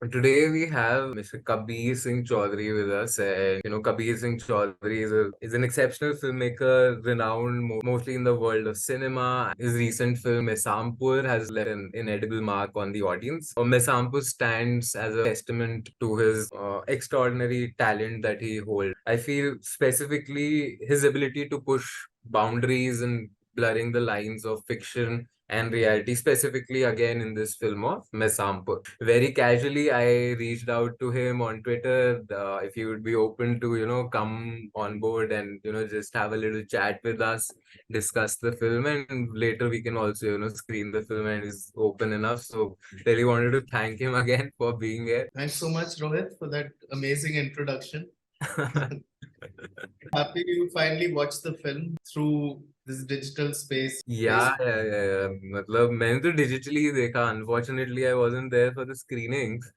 Today we have Mr. Kabir Singh Chowdhary with us, and Kabir Singh Chowdhary is an exceptional filmmaker, renowned mostly in the world of cinema. His recent film Mehsampur has left an inedible mark on the audience. Mehsampur stands as a testament to his extraordinary talent that he holds. I feel specifically his ability to push boundaries and blurring the lines of fiction and reality, specifically again in this film of Mehsampur. Very casually, I reached out to him on Twitter if he would be open to, come on board and, just have a little chat with us, discuss the film, and later we can also, screen the film, and he's open enough. So, really wanted to thank him again for being here. Thanks so much, Rohit, for that amazing introduction. Happy you finally watched the film through this digital space. Yeah. मतलब मैंने तो digitally ही देखा. Unfortunately, I wasn't there for the screenings.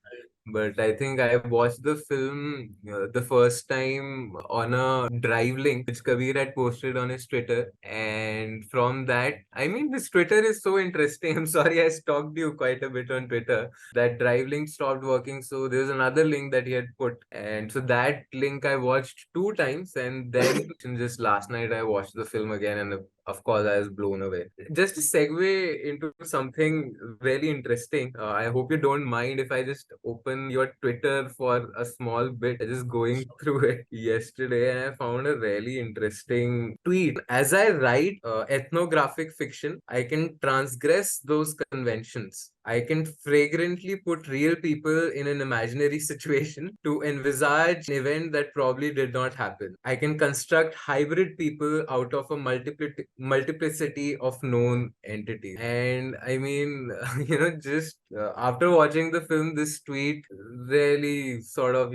But I think I watched the film the first time on a drive link which Kabir had posted on his Twitter. And from that, I mean, his Twitter is so interesting. I'm sorry, I stalked you quite a bit on Twitter. That drive link stopped working. So there's another link that he had put. And so that link I watched two times. And then just last night, I watched the film again. And of course, I was blown away. Just to segue into something really interesting, I hope you don't mind if I just open your Twitter for a small bit. I just going through it yesterday and I found a really interesting tweet. As I write ethnographic fiction, I can transgress those conventions. I can fragrantly put real people in an imaginary situation to envisage an event that probably did not happen. I can construct hybrid people out of a multiplicity of known entities. And I mean, just after watching the film, this tweet really sort of,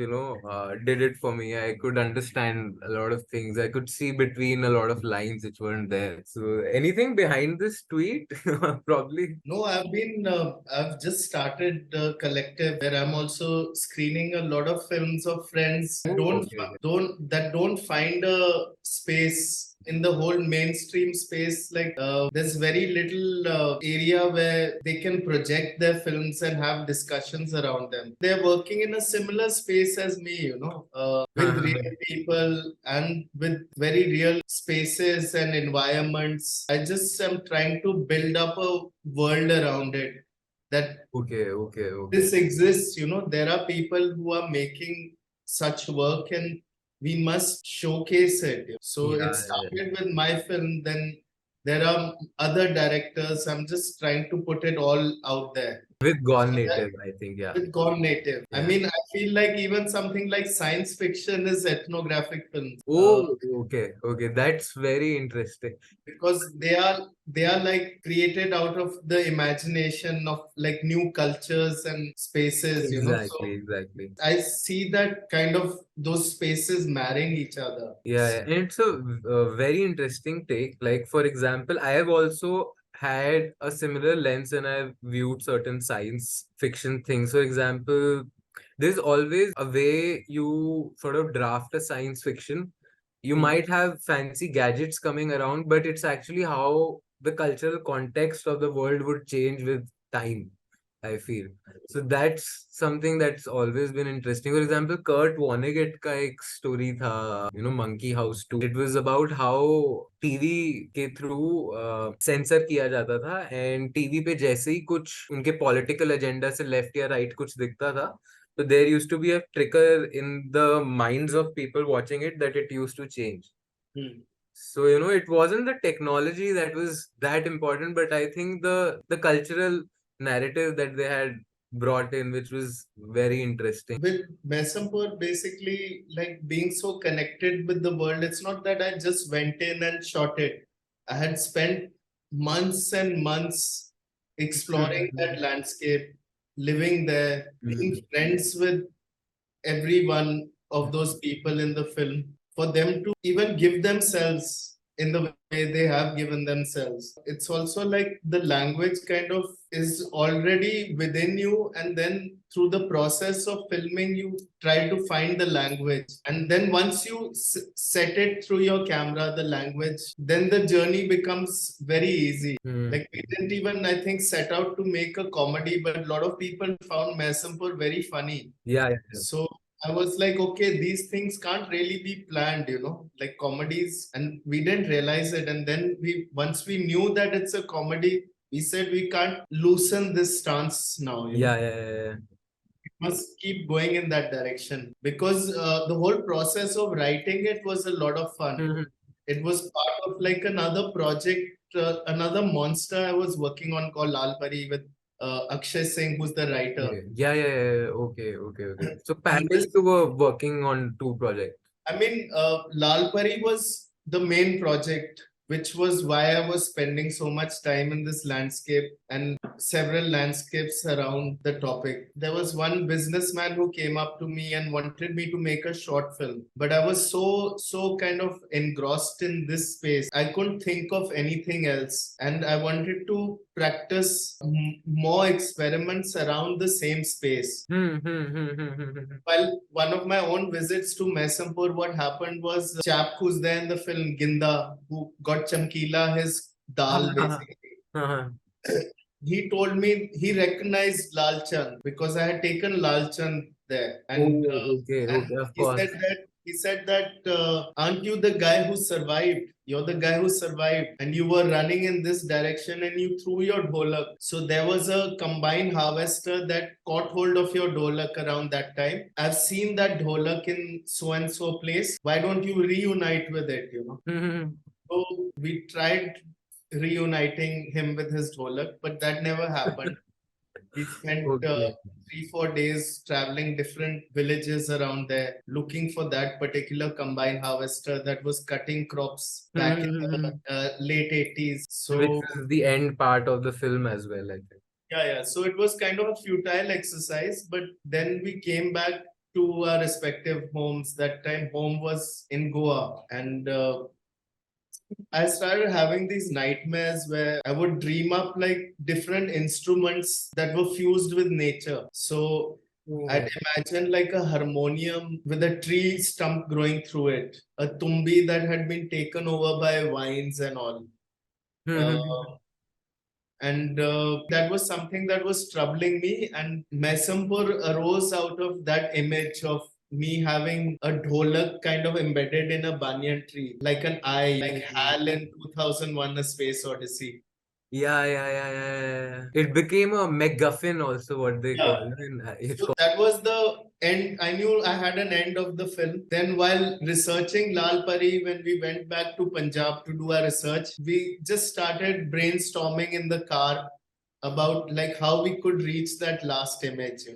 did it for me. I could understand a lot of things. I could see between a lot of lines which weren't there. So, anything behind this tweet? Probably. No, I've just started a collective where I'm also screening a lot of films of friends that Oh, okay. don't find a space in the whole mainstream space. There's very little area where they can project their films and have discussions around them. They're working in a similar space as me, with real people and with very real spaces and environments. I just am trying to build up a world around it that Okay. this exists. There are people who are making such work and we must showcase it. So it Yeah. started with my film, then there are other directors. I'm just trying to put it all out there. With Gone So that Native, I think. Yeah. with gone native. I Yeah. mean, I feel like even something like science fiction is ethnographic films. Oh, okay. That's very interesting. Because they are like created out of the imagination of like new cultures and spaces, so Exactly. I see that kind of those spaces marrying each other. Yeah. And it's a very interesting take. Like, for example, I have also had a similar lens and I've viewed certain science fiction things. For example, there's always a way you sort of draft a science fiction. You Hmm. might have fancy gadgets coming around, but it's actually how the cultural context of the world would change with time, I feel. So that's something that's always been interesting. For example, Kurt Vonnegut का एक story था, Monkey House 2. It was about how TV के through sensor किया जाता था and TV पे जैसे ही कुछ उनके पॉलिटिकल एजेंडा से लेफ्ट या राइट कुछ दिखता था, so there used to be a trigger in the minds of people watching it that it used to change. Hmm. So, it wasn't the technology that was that important, but I think the cultural narrative that they had brought in, which was very interesting. With Mehsampur, basically like being so connected with the world, it's not that I just went in and shot it. I had spent months and months exploring that landscape, living there, being friends with every one of those people in the film, for them to even give themselves in the way they have given themselves. It's also like the language kind of is already within you, and then through the process of filming, you try to find the language. And then once you set it through your camera, the language, then the journey becomes very easy. Like we didn't even, I think, set out to make a comedy, but a lot of people found Mehsampur very funny. Yeah, yeah. So I was like, okay, these things can't really be planned, like comedies, and we didn't realize it. And then once we knew that it's a comedy, we said we can't loosen this stance now. Yeah, yeah, yeah, yeah. We must keep going in that direction, because the whole process of writing it was a lot of fun. It was part of like another project, another monster I was working on called Lal Pari with Akshay Singh, who's the writer. Okay. Yeah, yeah, yeah. Okay, okay, okay. So And parallel you were working on two projects. I mean, Lal Pari was the main project, which was why I was spending so much time in this landscape and several landscapes around the topic. There was one businessman who came up to me and wanted me to make a short film, but I was so kind of engrossed in this space. I couldn't think of anything else, and I wanted to practice more experiments around the same space. While one of my own visits to Mehsampur, what happened was, chap who's there in the film, Ginda, who got Chamkila, his dal basically. He told me he recognized Lal Chand because I had taken Lal Chand there, and Oh, okay, okay, of course. he said that aren't you the guy who survived? You're the guy who survived, and you were running in this direction, and you threw your dholak. So there was a combined harvester that caught hold of your dholak around that time. I've seen that dholak in so and so place. Why don't you reunite with it? So we tried reuniting him with his dholak, but that never happened. We spent Okay. 3-4 days traveling different villages around there, looking for that particular combine harvester that was cutting crops back in the late 80s. Which So is the end part of the film as well, I think. yeah. So it was kind of a futile exercise, but then we came back to our respective homes. That time, home was in Goa, and I started having these nightmares where I would dream up like different instruments that were fused with nature. So I'd imagine like a harmonium with a tree stump growing through it, a tumbi that had been taken over by vines and all. Uh, and that was something that was troubling me. And Mehsampur arose out of that image of me having a dholak kind of embedded in a banyan tree, like an eye, like Hal in 2001: A Space Odyssey. Yeah, yeah, yeah, yeah, yeah. It became a MacGuffin also, what they Yeah. call it. It's So that was the end. I knew I had an end of the film. Then, while researching Lal Pari, when we went back to Punjab to do our research, we just started brainstorming in the car about like how we could reach that last image.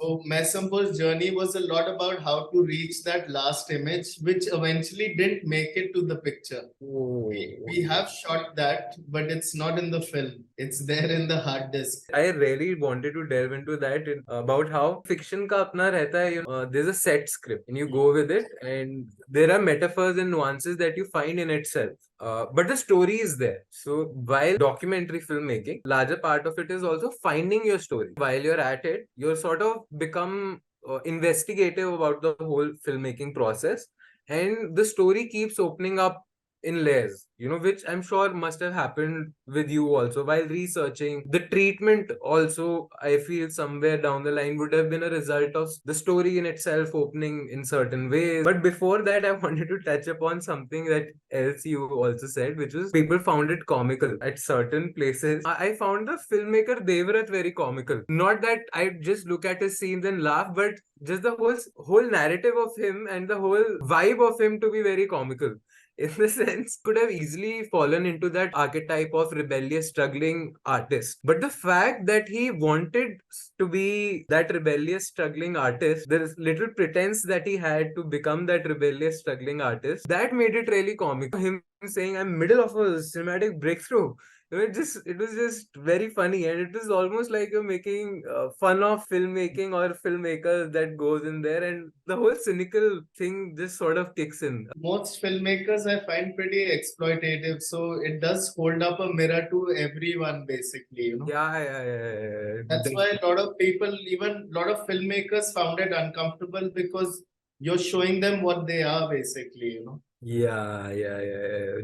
So Mehsampur's journey was a lot about how to reach that last image, which eventually didn't make it to the picture. We have shot that, but it's not in the film. It's there in the hard disk. I really wanted to delve into that about how fiction का अपना रहता है, there's a set script and you go with it, and there are metaphors and nuances that you find in itself. But the story is there. So while documentary filmmaking, larger part of it is also finding your story. While you're at it, you're sort of become investigative about the whole filmmaking process, and the story keeps opening up in layers, which I'm sure must have happened with you also while researching. The treatment also, I feel somewhere down the line would have been a result of the story in itself opening in certain ways. But before that, I wanted to touch upon something that else you also said, which was people found it comical at certain places. I found the filmmaker Devrath very comical. Not that I just look at his scenes and laugh, but just the whole narrative of him and the whole vibe of him to be very comical, in the sense could have easily fallen into that archetype of rebellious struggling artist. But the fact that he wanted to be that rebellious struggling artist, there is little pretense that he had to become that rebellious struggling artist, that made it really comic. Him saying, I'm middle of a cinematic breakthrough, It was just very funny, and it was almost like you're making fun of filmmaking or filmmakers that goes in there, and the whole cynical thing just sort of kicks in. Most filmmakers I find pretty exploitative, so it does hold up a mirror to everyone, basically, you know. That's Yeah. why a lot of people, even a lot of filmmakers, found it uncomfortable because you're showing them what they are, basically, you know. Yeah.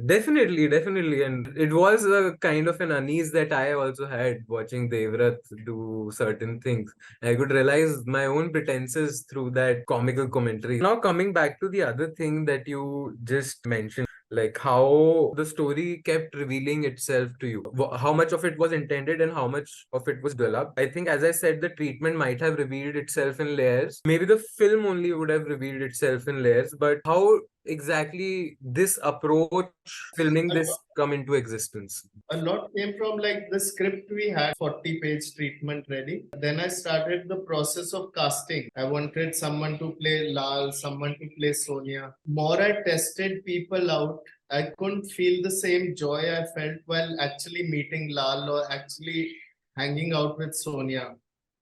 Definitely, definitely. And it was a kind of an unease that I also had watching Devrath do certain things. I could realize my own pretenses through that comical commentary. Now, coming back to the other thing that you just mentioned, like how the story kept revealing itself to you, how much of it was intended and how much of it was developed. I think, as I said, the treatment might have revealed itself in layers. Maybe the film only would have revealed itself in layers, but how exactly this approach filming this come into existence? A lot came from like the script we had 40-page treatment ready. Then I started the process of casting. I wanted someone to play Lal, someone to play Sonia. More I tested people out, I couldn't feel the same joy I felt while actually meeting Lal or actually hanging out with Sonia.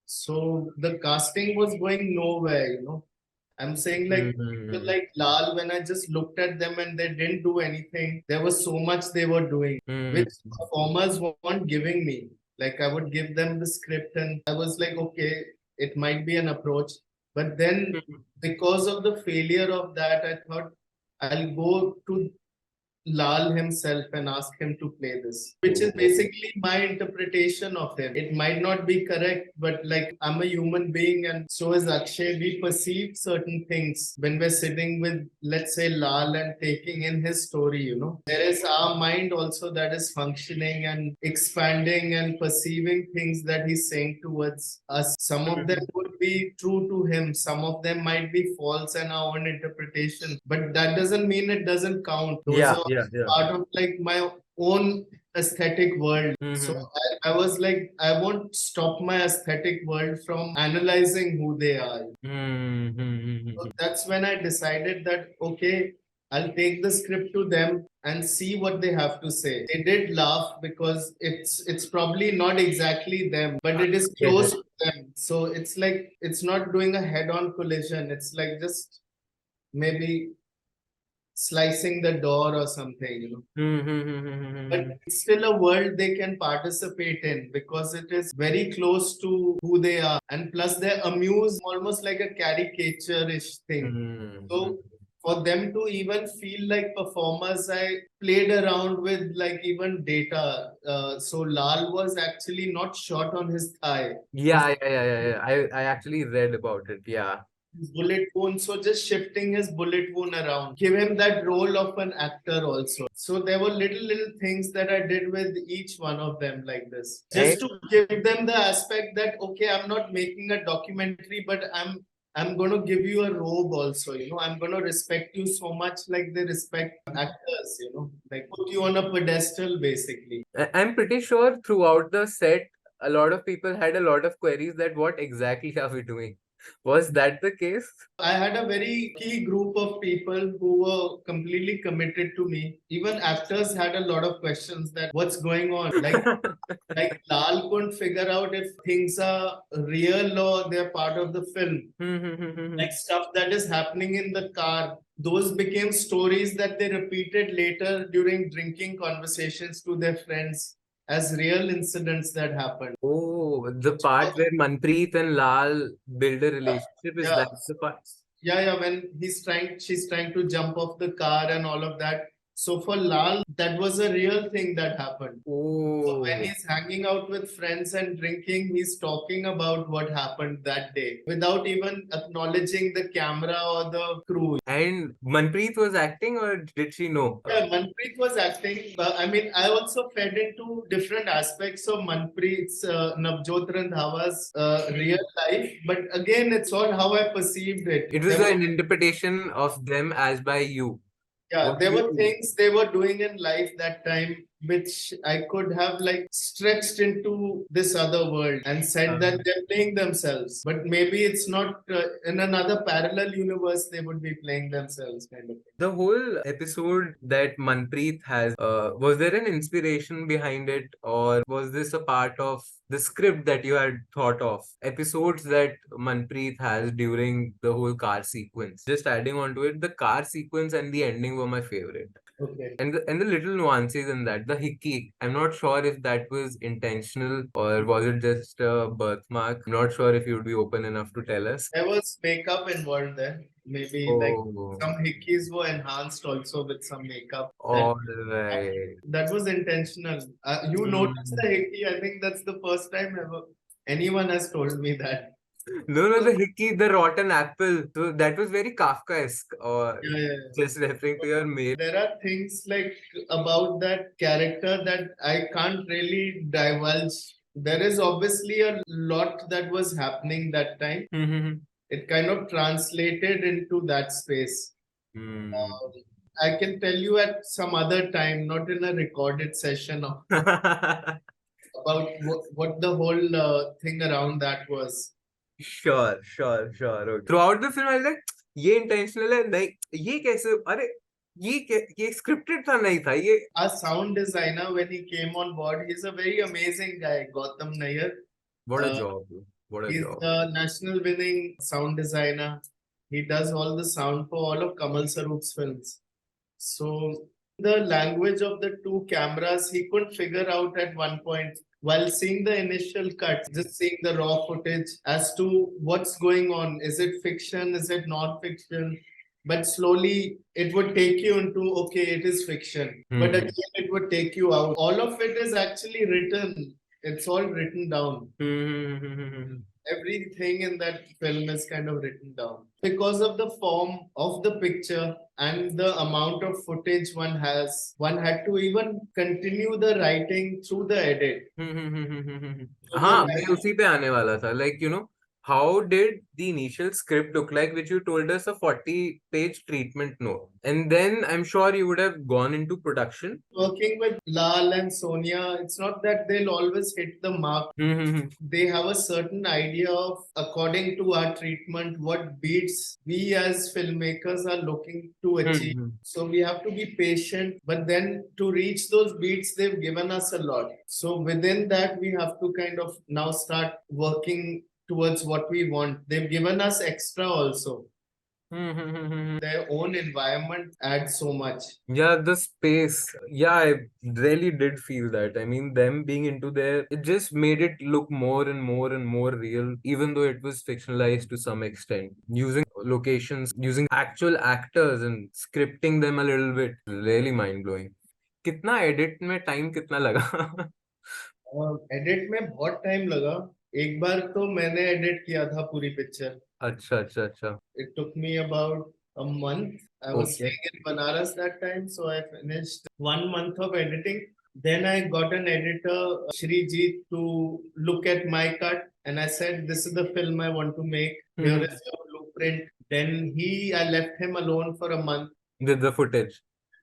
So the casting was going nowhere, you know. I'm saying like people Mm-hmm. like Lal, when I just looked at them and they didn't do anything, there was so much they were doing, which performers weren't giving me. Like I would give them the script and I was like, okay, it might be an approach. But then because of the failure of that, I thought I'll go to Lal himself and ask him to play this, which is basically my interpretation of him. It might not be correct, but like I'm a human being and so is Akshay. We perceive certain things when we're sitting with, let's say, Lal and taking in his story, you know. There is our mind also that is functioning and expanding and perceiving things that he's saying towards us. Some of them would be true to him, some of them might be false and our own interpretation, but that doesn't mean it doesn't count. Those Yeah, are yeah, yeah. part of like my own aesthetic world. So Mm-hmm. I was like, I won't stop my aesthetic world from analyzing who they are. So Mm-hmm. that's when I decided that, okay, I'll take the script to them and see what they have to say. They did laugh because it's probably not exactly them, but it is Get close it. to them. So it's like it's not doing a head-on collision. It's like just maybe slicing the door or something, you know. But Mm-hmm. it's still a world they can participate in because it is very close to who they are. And plus, they're amused almost like a caricature-ish thing. Mm-hmm. So, for them to even feel like performers, I played around with like even data. So, Lal was actually not shot on his thigh. Yeah. I actually read about it. Yeah. His bullet wound. So just shifting his bullet wound around, give him that role of an actor also. So there were little things that I did with each one of them like this, And just to give them the aspect that okay, I'm not making a documentary, but I'm going to give you a robe also. You know, I'm going to respect you so much like they respect actors. You know, like put you on a pedestal basically. I'm pretty sure throughout the set, a lot of people had a lot of queries that what exactly are we doing? Was that the case? I had a very key group of people who were completely committed to me. Even actors had a lot of questions that what's going on? Like Lal couldn't figure out if things are real or they're part of the film. Like stuff that is happening in the car. Those became stories that they repeated later during drinking conversations to their friends as real incidents that happened. Oh, the part where Manpreet and Lal build a Yeah, relationship, is yeah. that the part? Yeah. When she's trying to jump off the car and all of that. So for Lal, that was a real thing that happened. So when Oh, he's hanging out with friends and drinking, he's talking about what happened that day without even acknowledging the camera or the crew. and Manpreet was acting, or did she know? Yeah, Manpreet was acting. I mean, I also fed into different aspects of Manpreet's Navjot Randhawa's real life, but again, it's all how I perceived it. It was an interpretation of them as by you. Yeah, What there were you? things they were doing in life that time which I could have like stretched into this other world and said that they're playing themselves. But maybe it's not in another parallel universe, they would be playing themselves, kind of thing. The whole episode that Manpreet has, was there an inspiration behind it, or was this a part of the script that you had thought of? Episodes that Manpreet has during the whole car sequence. Just adding on to it, the car sequence and the ending were my favorite. Okay. And the little nuances in that, the hickey, I'm not sure if that was intentional or was it just a birthmark. I'm not sure if you'd be open enough to tell us. There was makeup involved there. Maybe like Oh, some hickeys were enhanced also with some makeup. all right. That was intentional. You noticed Hmm. the hickey. I think that's the first time ever anyone has told me that. No, no, the hickey, the rotten apple. So that was very Kafkaesque, or Yeah, yeah, yeah. just referring to your mail. There are things like about that character that I can't really divulge. There is obviously a lot that was happening that time. Hmm. It kind of translated into that space. Hmm. Um, I can tell you at some other time, not in a recorded session, about what the whole thing around that was. Sure, sure, sure. Okay. Throughout the film, I was like, ये intentional है नहीं ये कैसे अरे ये scripted था नहीं था ये. Our sound designer, when he came on board, he's a very amazing guy, Gautam Nair. What a Uh, job. What a he's job. a national winning sound designer. He does all the sound for all of Kamal Sarup's films. So the language of the two cameras, he couldn't figure out at one point while seeing the initial cut, just seeing the raw footage as to what's going on. Is it fiction? Is it non-fiction? But slowly it would take you into, okay, it is fiction. But Hmm. again, it would take you out. All of it is actually written. It's all written down. Hmm. Everything in that film is kind of written down because of the form of the picture and the amount of footage one had to even continue the writing through the edit. So the हाँ मैं उसी पे आने वाला था like you know how did the initial script look like which you told us a 40-page treatment note and then I'm sure you would have gone into production. working with Lal and Sonia, it's not that they'll always hit the mark. They have a certain idea of, according to our treatment, what beats we as filmmakers are looking to achieve. So we have to be patient, but then to reach those beats, they've given us a lot. So within that, we have to kind of now start working towards what we want. They've given us extra also. Their own environment adds so much. Yeah, the space. Yeah, I really did feel that. I mean, them being into there, it just made it look more and more and more real, even though it was fictionalized to some extent. Using locations, using actual actors and scripting them a little bit, really mind blowing. कितना edit में time कितना लगा? Edit में बहुत time लगा. एक बार तो मैंने एडिट किया था पूरी पिक्चर. अच्छा अच्छा अच्छा. It took me about a month. I was Okay. staying in Banaras that time, so I finished 1 month of editing. Then I got an editor, Shreejeet, to look at my cut, and I said, "This is the film I want to make. Here is your blueprint." Then I left him alone for a month. With the footage.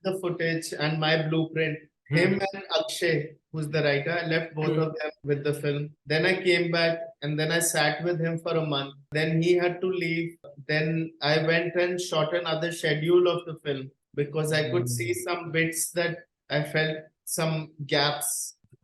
The footage and my blueprint. Him and Akshay, who's the writer, I left both of them with the film. Then I came back and then I sat with him for a month. Then he had to leave. Then I went and shot another schedule of the film because I could see some bits that I felt some gaps.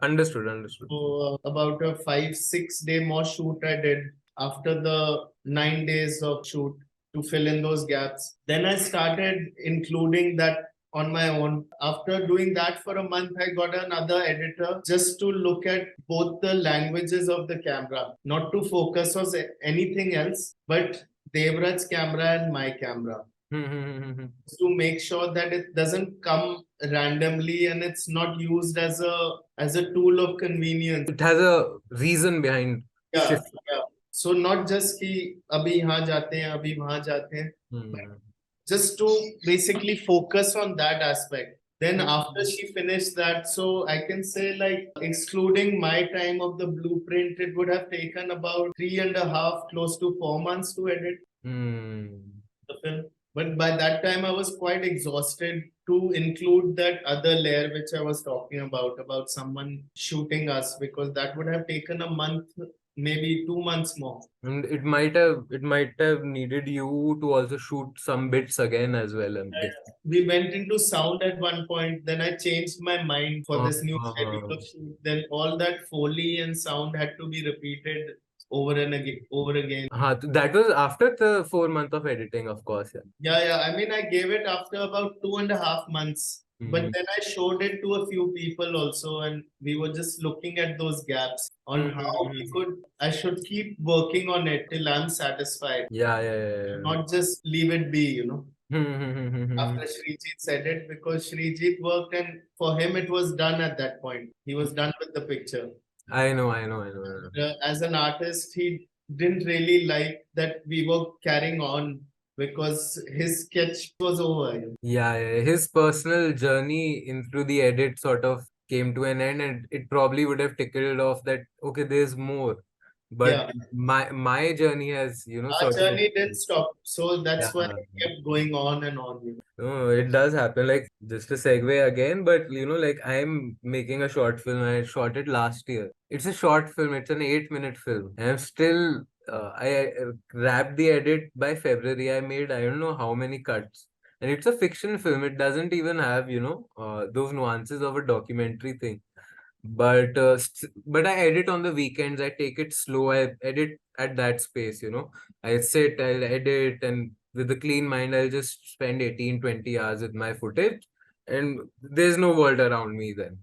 Understood, understood. So about a 5-6 day more shoot I did after the 9 days of shoot to fill in those gaps. Then I started including that on my own. After doing that for a month, I got another editor just to look at both the languages of the camera, not to focus on anything else, but Devrath's camera and my camera to make sure that it doesn't come randomly and it's not used as a tool of convenience. It has a reason behind Yeah, shift. yeah. So not just कि अभी यहाँ जाते हैं अभी वहाँ जाते हैं, just to basically focus on that aspect. Then after she finished that, so I can say like excluding my time of the blueprint, it would have taken about 3.5, close to 4 months to edit the film. But by that time, I was quite exhausted to include that other layer which I was talking about someone shooting us, because that would have taken a month, maybe 2 months more. And it might have needed you to also shoot some bits again as well, I'm guessing. We went into sound at one point, then I changed my mind for this new schedule Uh, of shoot. Then all that Foley and sound had to be repeated over and again, over again. that was after the 4 month of editing, of course. Yeah. Yeah. I mean, I gave it after about 2.5 months. But Mhm. then I showed it to a few people also, and we were just looking at those gaps on how we Mhm. could. I should keep working on it till I'm satisfied, Yeah, yeah, yeah, not just leave it be, yeah. after Srijit said it, because Srijit worked and for him it was done at that point. He was done with the picture. I know, I know, I know, I know. As an artist, he didn't really like that we were carrying on because his sketch was over. Yeah, yeah, his personal journey into the edit sort of came to an end, and it probably would have tickled off that okay, there's more. But Yeah, my journey has, our sort of. journey didn't stop. So that's why Yeah. it kept going on and on. No, it does happen. Like, just a segue again, but like I'm making a short film. I shot it last year. It's a short film. It's an 8 minute film. And I'm still. I wrapped the edit by February. I made I don't know how many cuts, and it's a fiction film. It doesn't even have those nuances of a documentary thing. But I edit on the weekends. I take it slow. I edit at that space. I sit, I'll edit, and with a clean mind, I'll just spend 18-20 hours with my footage, and there's no world around me then.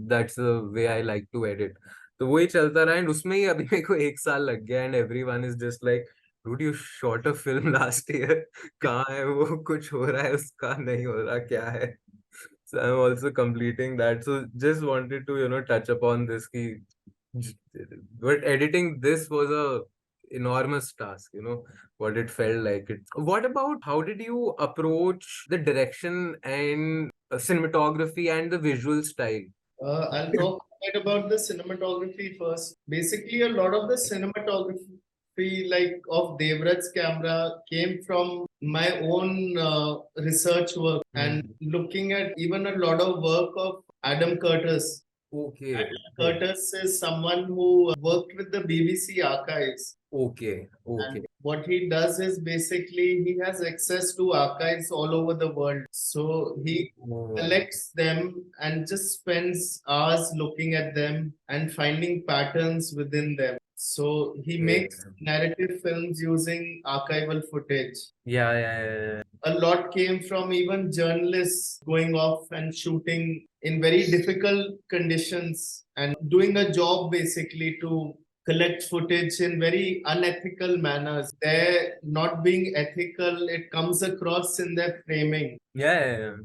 That's the way I like to edit. तो वही चलता रहा and उसमें ही अभी मेरे को 1 साल लग गया and everyone is just like dude you shot a film last year कहाँ है वो कुछ हो रहा है उसका नहीं हो रहा क्या है. So I'm also completing that. So just wanted to, touch upon this. But editing this was a enormous task, what it felt like. What about how did you approach the direction and cinematography and the visual style? I'll talk a bit about the cinematography first. Basically, a lot of the cinematography, like of Devrath's camera, came from my own research work and Hmm. looking at even a lot of work of Adam Curtis. Okay, Adam okay, Curtis is someone who worked with the BBC archives. okay, And okay. what he does is basically he has access to archives all over the world. So he Oh, collects them and just spends hours looking at them and finding patterns within them. So he okay. makes narrative films using archival footage. Yeah, yeah, yeah, A lot came from even journalists going off and shooting in very difficult conditions and doing a job basically to collect footage in very unethical manners. They're not being ethical, it comes across in their framing. yeah, yeah, yeah.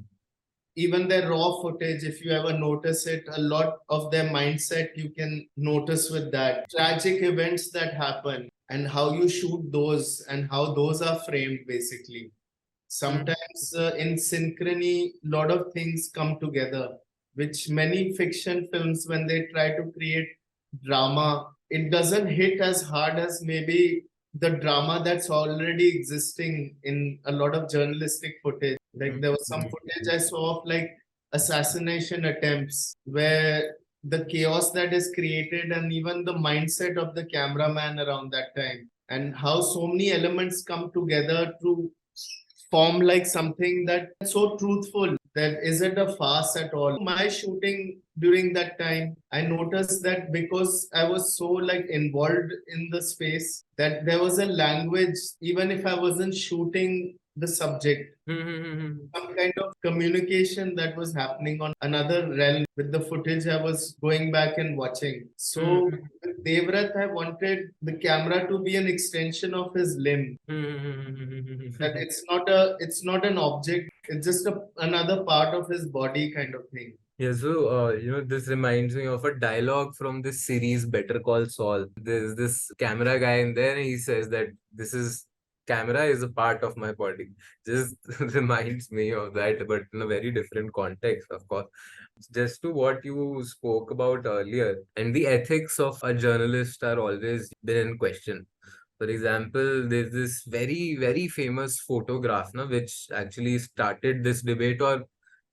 Even their raw footage, if you ever notice it, a lot of their mindset you can notice with that. Tragic events that happen and how you shoot those and how those are framed basically. Hmm. Sometimes in synchrony, a lot of things come together, which many fiction films, when they try to create drama, it doesn't hit as hard as maybe the drama that's already existing in a lot of journalistic footage. Like there was some footage I saw of like assassination attempts where the chaos that is created and even the mindset of the cameraman around that time and how so many elements come together to form like something that's so truthful that isn't a farce at all. My shooting during that time, I noticed that because I was so like involved in the space, that there was a language, even if I wasn't shooting the subject, Hmm. some kind of communication that was happening on another realm with the footage I was going back and watching. So Hmm. with Devrath, I wanted the camera to be an extension of his limb, that Hmm. it's not an object, it's just another part of his body kind of thing. Yeah, so this reminds me of a dialogue from this series Better Call Saul. There's this camera guy in there, and he says that this is camera is a part of my body. Just reminds me of that, but in a very different context, of course. Just to what you spoke about earlier, and the ethics of a journalist are always been in question. For example, there's this very, very famous photograph, no, which actually started this debate or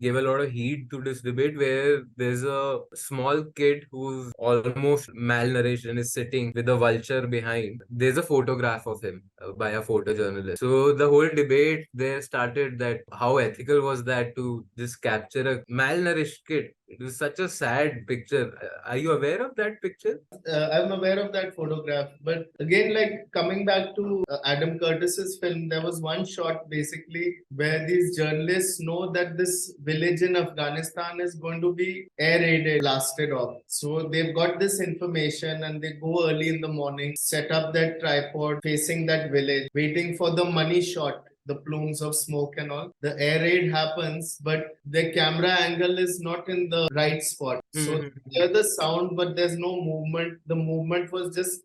gave a lot of heat to this debate, where there's a small kid who's almost malnourished and is sitting with a vulture behind. There's a photograph of him by a photojournalist. So the whole debate there started, that how ethical was that to just capture a malnourished kid. It was such a sad picture. Are you aware of that picture? I'm aware of that photograph, but again, like coming back to Adam Curtis's film, there was one shot basically where these journalists know that this village in Afghanistan is going to be air raided, blasted off. So they've got this information and they go early in the morning, set up that tripod facing that village, waiting for the money shot, the plumes of smoke and all. The air raid happens, but the camera angle is not in the right spot. So hear the sound, but there's no movement. The movement was just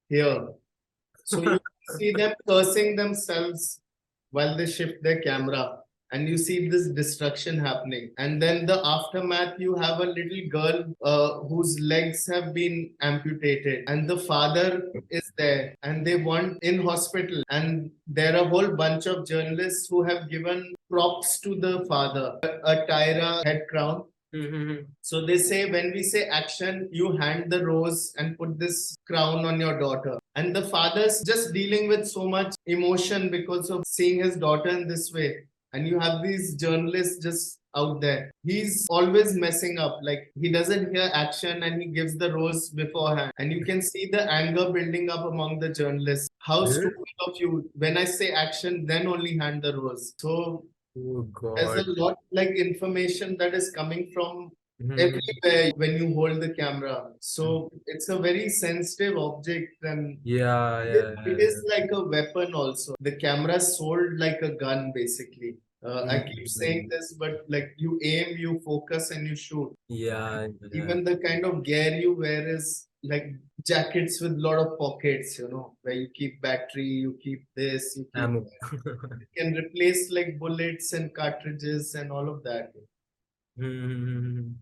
here. So you see them cursing themselves while they shift their camera, and you see this destruction happening. And then the aftermath, you have a little girl whose legs have been amputated, and the father is there, and they want in hospital. And there are a whole bunch of journalists who have given props to the father, a Tyra head crown. So they say, when we say action, you hand the rose and put this crown on your daughter. And the father's just dealing with so much emotion because of seeing his daughter in this way. And you have these journalists just out there. He's always messing up. Like, he doesn't hear action and he gives the rose beforehand. And you can see the anger building up among the journalists. How stupid of you. When I say action, then only hand the rose. So Oh there's God. a lot like information that is coming from everywhere when you hold the camera. So it's a very sensitive object, and Yeah, it, yeah, it is like a weapon also. The camera sold like a gun basically. I keep saying Mhm. this, but like you aim, you focus, and you shoot. Yeah, yeah. Even the kind of gear you wear is like jackets with a lot of pockets, where you keep battery, you keep this, you keep Ammo. that. It can replace like bullets and cartridges and all of that. Mhm.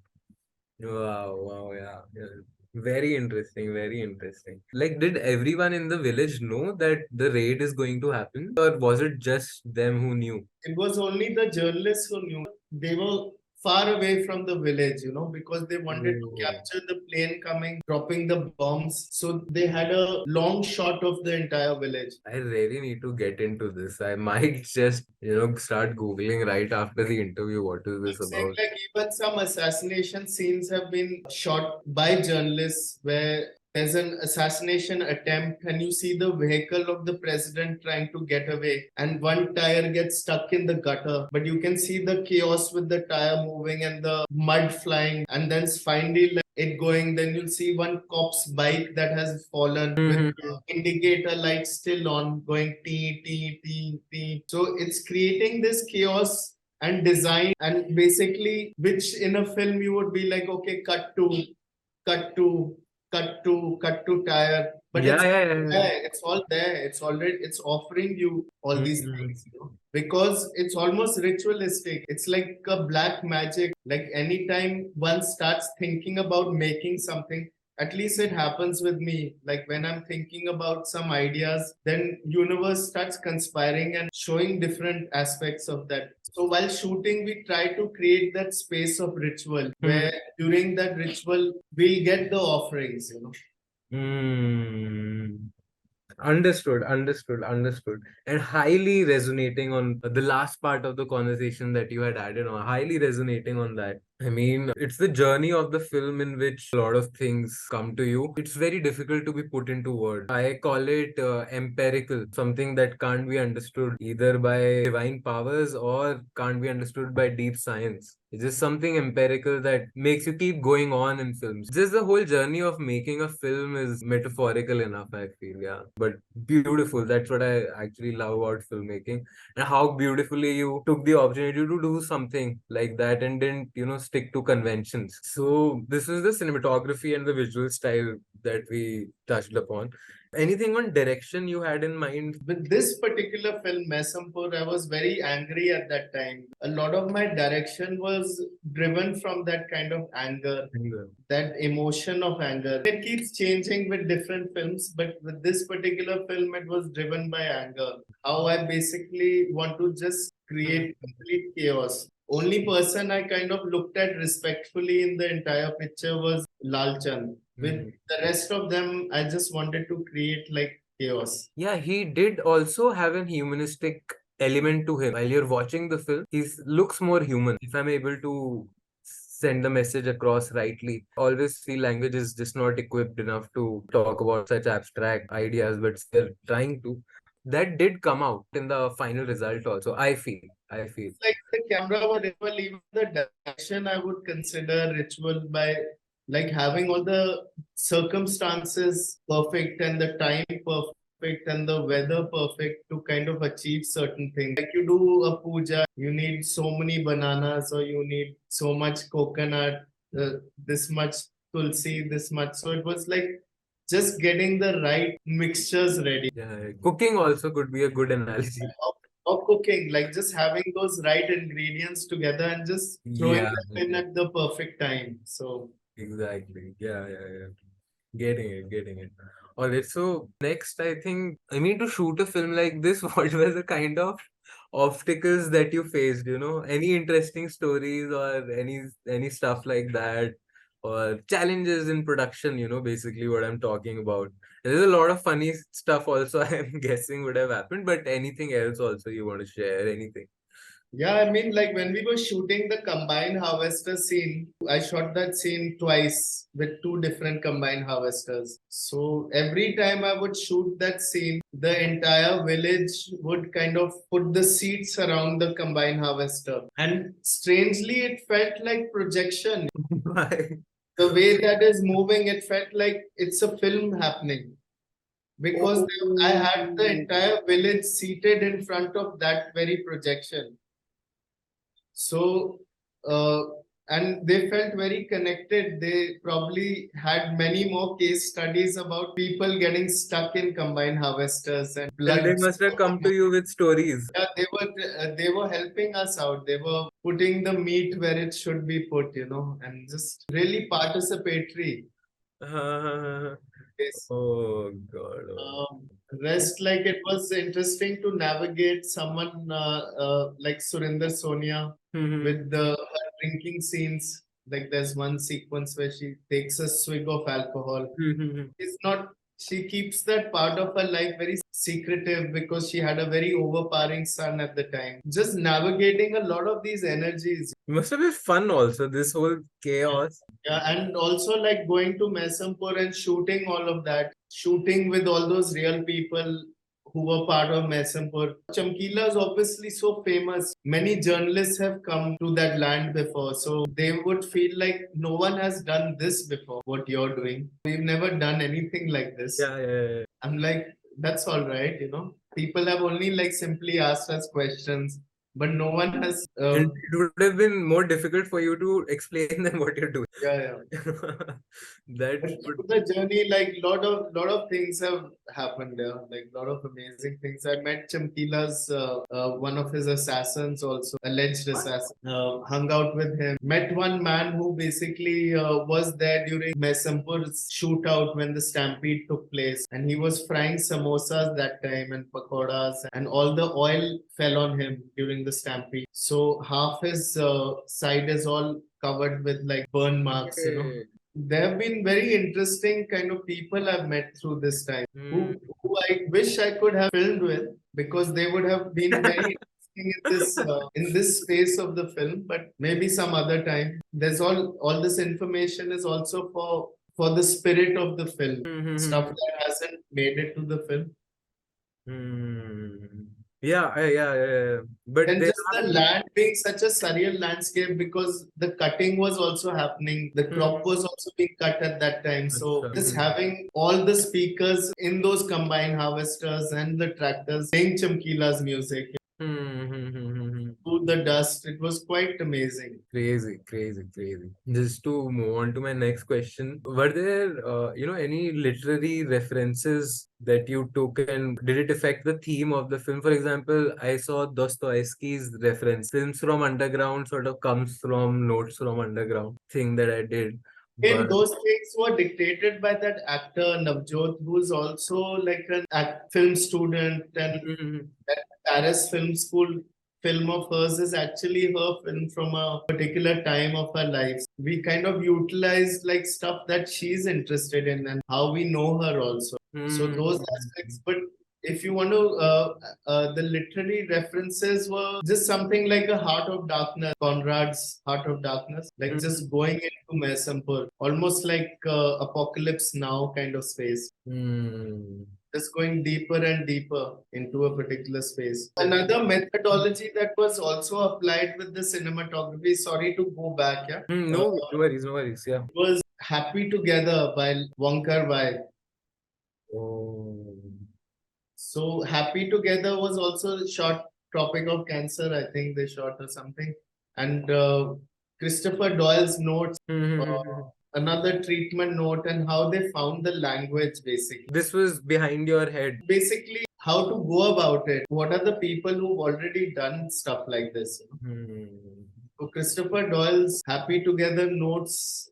Wow, wow, yeah, yeah. Very interesting, very interesting. Like, did everyone in the village know that the raid is going to happen, or was it just them who knew? It was only the journalists who knew. They were far away from the village, because they wanted to Oh. capture the plane coming, dropping the bombs. So they had a long shot of the entire village. I really need to get into this. I might just, start Googling right after the interview. What is I'm this saying about? like even some assassination scenes have been shot by journalists where there's an assassination attempt and you see the vehicle of the president trying to get away and one tire gets stuck in the gutter, but you can see the chaos with the tire moving and the mud flying, and then finally like, it going. Then you'll see one cop's bike that has fallen with Mhm. indicator light still on, going tee tee tee tee. So it's creating this chaos and design, and basically which in a film you would be like, okay, cut to cut to tire, but Yeah, it's yeah, yeah, yeah. there, it's all there, it's already, it's offering you all these Mhm. things, because it's almost ritualistic. It's like a black magic. Like anytime one starts thinking about making something, at least it happens with me, like when I'm thinking about some ideas, then universe starts conspiring and showing different aspects of that. So while shooting, we try to create that space of ritual where during that ritual we'll get the offerings, Mm. Understood, understood, understood. And highly resonating on the last part of the conversation that you had added on, highly resonating on that. I mean, it's the journey of the film in which a lot of things come to you. It's very difficult to be put into words. I call it empirical, something that can't be understood either by divine powers or can't be understood by deep science. It's just something empirical that makes you keep going on in films. Just the whole journey of making a film is metaphorical enough, I feel, yeah. But beautiful. That's what I actually love about filmmaking, and how beautifully you took the opportunity to do something like that and didn't, stick to conventions. So this is the cinematography and the visual style that we touched upon. Anything on direction you had in mind? With this particular film, Mehsampur, I was very angry at that time. A lot of my direction was driven from that kind of anger, that emotion of anger. It keeps changing with different films, but with this particular film, it was driven by anger. How I basically want to just create complete chaos. Only person I kind of looked at respectfully in the entire picture was Lal Chand. With the rest of them, I just wanted to create like chaos. Yeah, he did also have an humanistic element to him. While you're watching the film, he looks more human. If I'm able to send the message across rightly, I always feel language is just not equipped enough to talk about such abstract ideas, but still trying to. That did come out in the final result also, I feel. I feel. Like the camera was ritual, even the direction I would consider ritual by like having all the circumstances perfect and the time perfect and the weather perfect to kind of achieve certain things. Like you do a puja, you need so many bananas or you need so much coconut, this much tulsi, this much. So it was like just getting the right mixtures ready. Yeah, cooking also could be a good analogy. Of cooking, like just having those right ingredients together and just throwing Yeah, them in at the perfect time. So exactly. Yeah. Getting it, getting it. All right. So next, I think, I mean, to shoot a film like this, what were the kind of obstacles that you faced? Any interesting stories or any stuff like that, or challenges in production? Basically what I'm talking about. There's a lot of funny stuff also. I'm guessing would have happened, but anything else also you want to share? Anything? yeah, I mean, like when we were shooting the combined harvester scene, I shot that scene twice with two different combined harvesters. So every time I would shoot that scene, the entire village would kind of put the seats around the combined harvester. And strangely, it felt like projection. Why? The way that is moving, it felt like it's a film happening because I had the Oh. entire village seated in front of that very projection. So, uh, and they felt very connected. They probably had many more case studies about people getting stuck in combined harvesters and And they blood. must have come to you with stories. Yeah, they were helping us out. They were putting the meat where it should be put, and just really participatory. Yes. Oh God. Rest like it was interesting to navigate someone like Surinder Sonia with her drinking scenes. Like there's one sequence where she takes a swig of alcohol. It's not, she keeps that part of her life very secretive because she had a very overpowering son at the time. Just navigating a lot of these energies. Must have been fun also, this whole chaos. Yeah, and also like going to Mehsampur and shooting all of that, shooting with all those real people who were part of Mehsampur. Chamkila is obviously so famous. Many journalists have come to that land before, so they would feel like no one has done this before, what you're doing. We've never done anything like this. Yeah. I'm like, that's all right. People have only like simply asked us questions, but no one has. And it would have been more difficult for you to explain than what you're doing. Yeah. That And would. through the journey, like lot of things have happened there, like lot of amazing things. I met Chamkila's one of his assassins, also alleged assassin. Hung out with him. Met one man who basically was there during Mehsampur's shootout when the stampede took place, and he was frying samosas that time and pakoras, and all the oil fell on him during the stampede. So half his side is all covered with like burn marks. There have been very interesting kind of people I've met through this time who I wish I could have filmed with because they would have been very interesting in this space of the film, but maybe some other time. There's all this information is also for the spirit of the film, stuff that hasn't made it to the film. Yeah. But And there just the are. land being such a surreal landscape because the cutting was also happening. The crop was also being cut at that time. So just having all the speakers in those combined harvesters and the tractors playing Chamkila's music. To the dust. It was quite amazing. Crazy, crazy, crazy. Just to move on to my next question, were there, any literary references that you took, and did it affect the theme of the film? For example, I saw Dostoevsky's reference. Films from Underground sort of comes from Notes from Underground thing that I did. And But those things were dictated by that actor Navjot, who's also like an film student, and Mhm, that Paris Film School film of hers is actually her film from a particular time of her life. We kind of utilized like stuff that she's interested in and how we know her also. So those aspects, mhm, but if you want to, the literary references were just something like a Heart of Darkness, Conrad's Heart of Darkness, like mhm, just going into Mehsampur, almost like Apocalypse Now kind of space, mhm. just going deeper and deeper into a particular space. Another methodology that was also applied with the cinematography, sorry to go back, yeah, No, no worries, no worries. Yeah. was Happy Together by Wonkar Wai. Oh. So Happy Together was also shot Tropic of Cancer, I think they shot or something. And Christopher Doyle's notes, uh, another treatment note, and how they found the language basically. This was behind your head. Basically, how to go about it. What are the people who've already done stuff like this? Hmm. So Christopher Doyle's Happy Together notes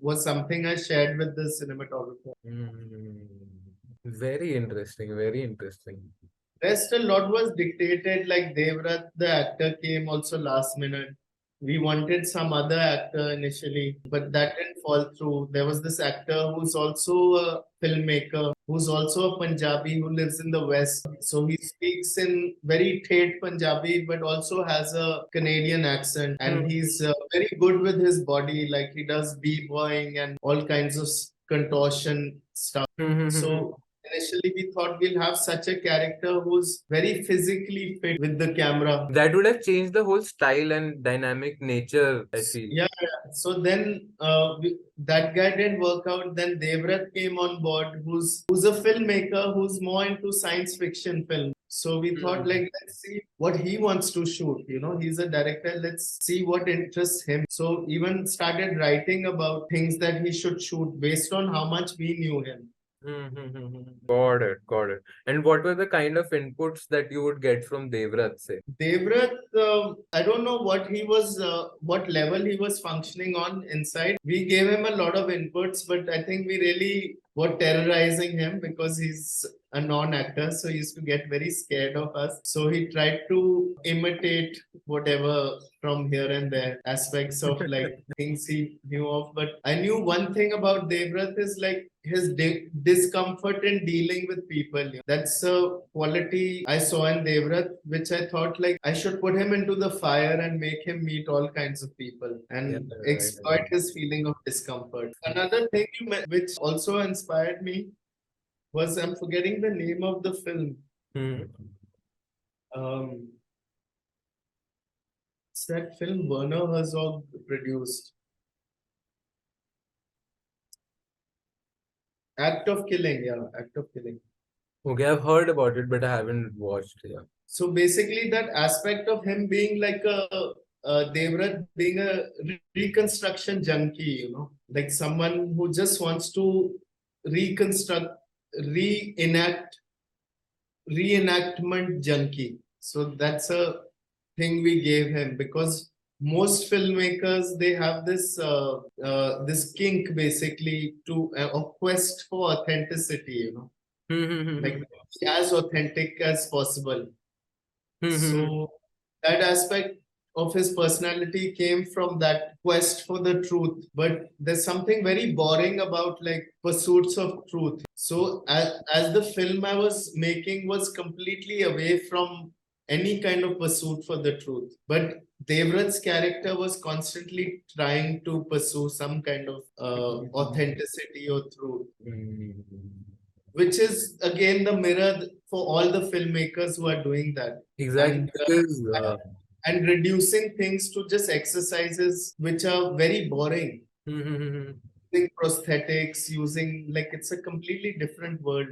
was something I shared with the cinematographer. Hmm. Very interesting, very interesting. Rest a lot was dictated, like Devrath, the actor, came also last minute. We wanted some other actor initially, but that didn't fall through. There was this actor who's also a filmmaker, who's also a Punjabi who lives in the West. So he speaks in very Thet Punjabi, but also has a Canadian accent. And Hmm. he's very good with his body, like he does b-boying and all kinds of contortion stuff. So initially, we thought we'll have such a character who's very physically fit with the camera. That would have changed the whole style and dynamic nature, I feel. Yeah, yeah. So then that guy didn't work out. Then Devrath came on board, who's a filmmaker who's more into science fiction film. So we thought, Hmm. like, let's see what he wants to shoot. You know, he's a director. Let's see what interests him. So even started writing about things that he should shoot based on how much we knew him. Got it, got it. And what were the kind of inputs that you would get from Devrath, say? Devrath, I don't know what level he was functioning on inside. We gave him a lot of inputs, but I think we really were terrorizing him because he's a non-actor, so he used to get very scared of us. So he tried to imitate whatever from here and there aspects of like things he knew of. But I knew one thing about Devrath is like his discomfort in dealing with people. You know. That's a quality I saw in Devrath, which I thought like I should put him into the fire and make him meet all kinds of people Yeah, and right, exploit right. his feeling of discomfort. Another thing which also inspired me was I'm forgetting the name of the film. Hmm. Um, it's that film Werner Herzog produced. Act of Killing, yeah, Act of Killing. Okay, I've heard about it, but I haven't watched. Yeah. So basically, that aspect of him being like Devrath being a reconstruction junkie, you know, like someone who just wants to reconstruct, reenact, reenactment junkie. So that's a thing we gave him because most filmmakers they have this kink basically to a quest for authenticity, you know, like be as authentic as possible. So that aspect of his personality came from that quest for the truth. But there's something very boring about like pursuits of truth. So as the film I was making was completely away from any kind of pursuit for the truth. But Devrath's character was constantly trying to pursue some kind of authenticity or truth, which is again the mirror for all the filmmakers who are doing that. Exactly, And because and reducing things to just exercises which are very boring. Using prosthetics, using like it's a completely different world.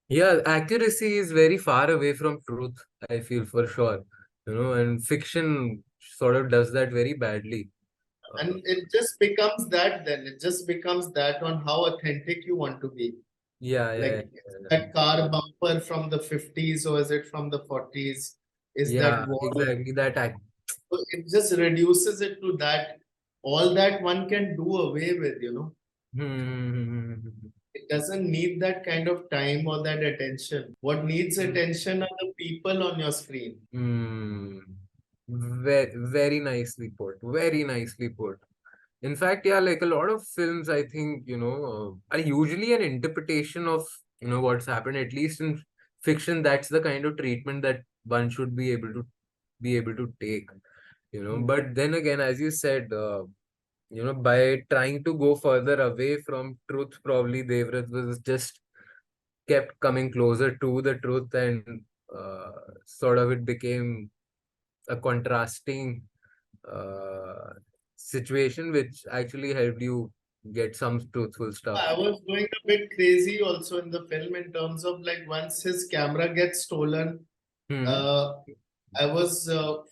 yeah, accuracy is very far away from truth, I feel for sure. And fiction sort of does that very badly. And it just becomes that then. It just becomes that on how authentic you want to be. Yeah, yeah, Like, is that car bumper from the 50s or is it from the 40s? Is yeah, that wall? exactly. That act. So it just reduces it to that. All that one can do away with, you know. Hmm. It doesn't need that kind of time or that attention. What needs attention are the people on your screen. Hmm. Very, very nicely put. Very nicely put. In fact, yeah, like a lot of films, I think, are usually an interpretation of, what's happened. At least in fiction, that's the kind of treatment that one should be able to take. But then again, as you said, by trying to go further away from truth, probably Devrath was just kept coming closer to the truth, and uh, sort of it became a contrasting uh, situation, which actually helped you get some truthful stuff. I was going a bit crazy also in the film in terms of like once his camera gets stolen, Hmm. uh, I was